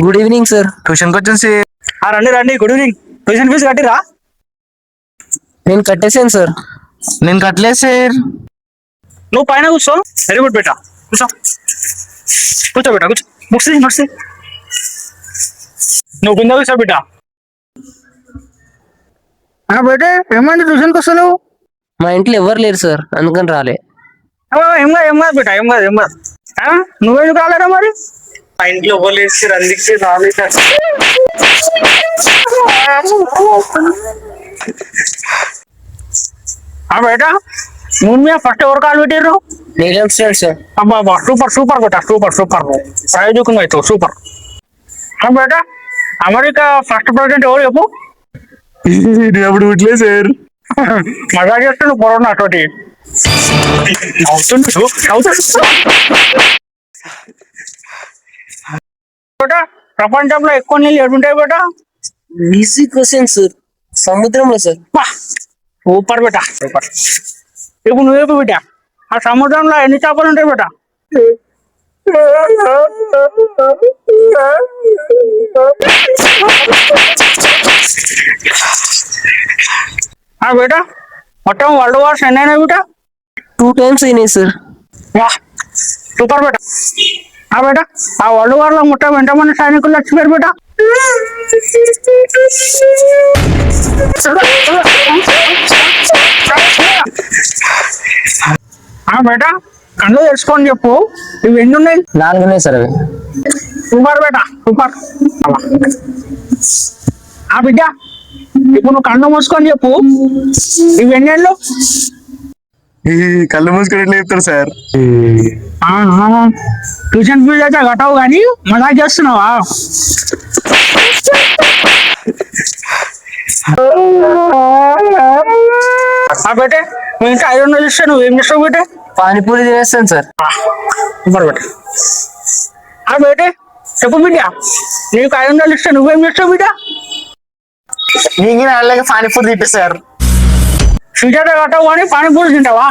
Good evening sir. ట్యూషన్కి వచ్చేసి రండి రండి, గుడ్ ఈవినింగ్. ట్యూషన్ ఫీజు కట్టిరా? నేను కట్టేసాను సార్. నేను కట్టలేదు సార్. నువ్వు పైన కూర్చో. వెరీ గుడ్ బేటా, కూర్చో కూర్చో బేటా, కూర్చో. బుక్స్ నోట్స్ నువ్వు కింద కూర్చో బేటా. బేటే ఏమైంది, ట్యూషన్కి వస్తావు? మా ఇంట్లో ఎవరు లేరు సార్, అందుకని రాలే. ఏం కాదు బేటా, ఏం కాదు. నువ్వెందుకు రాలేరా మరి? మా ఇంట్లో ఎవరు లేదు సార్, అందుకే రాలేదు సార్. బేటా నువ్వు మీద ఫస్ట్ ఎవరు కాల్ పెట్టారు? నీలం స్టార్ సార్. అబ్బా సూపర్ సూపర్ బేటా, సూపర్ సూపర్. ప్రయోజకంగా అవుతావు, సూపర్. బేటా అమెరికా ఫస్ట్ ప్రెసిడెంట్ ఎవరు చెప్పు? నేను అప్పుడు పుట్టలేదు సార్. మజా చేస్తున్నావు కరోనా తోటి. బేటా ప్రపంచంలో ఎక్కువ నీళ్ళు ఎడుంటాయి బేటా? Easy question sir. సముద్రంలో సార్. సూపర్ బేటా, సూపర్. ఇప్పుడు నువ్వు చెప్పు బేటా, ఆ సముద్రంలో ఎన్ని చేపలు ఉంటాయి బేటా? బేటా మొత్తం వరల్డ్ వార్స్ ఎన్ని అయినాయి బేటా? 2 times అయినాయి సార్. సూపర్ బేటా. బేటా ఆ వరల్డ్ వార్ లో మొత్తం ఎంతమంది సైనికులు చచ్చిపోయారు బేటా? బేటా కళ్ళు తెలుసుకొని చెప్పు, ఇవి ఎన్ని ఉన్నాయి? 4 ఉన్నాయి సార్ అవి. సూపర్ బేటా, సూపర్. బిడ్డ ఇప్పుడు నువ్వు కళ్ళు మూసుకొని చెప్పు, ఇవి ఎన్ని ఏళ్ళు? కళ్ళు మూసుకొని ఎట్లా చెప్తారు సార్? ట్యూషన్ ఫీజు అయితే కట్టవు కానీ మజా చేస్తున్నావా? బేటే నువ్వు ఇంకా 500 ఇస్తే నువ్వు ఏం చేస్తావు బేటే? పానీపూరి తినేస్తాను సార్. సూపర్ బేట. బేటే చెప్పు బిడ్డ, నీకు 500 ఇస్తే నువ్వేం చేస్తావు బిడ్డ? నీకు అలాగే పానీపూరి తింటా సార్. ఫీజు అయితే కట్టవు కానీ పానీపూరి తింటావా?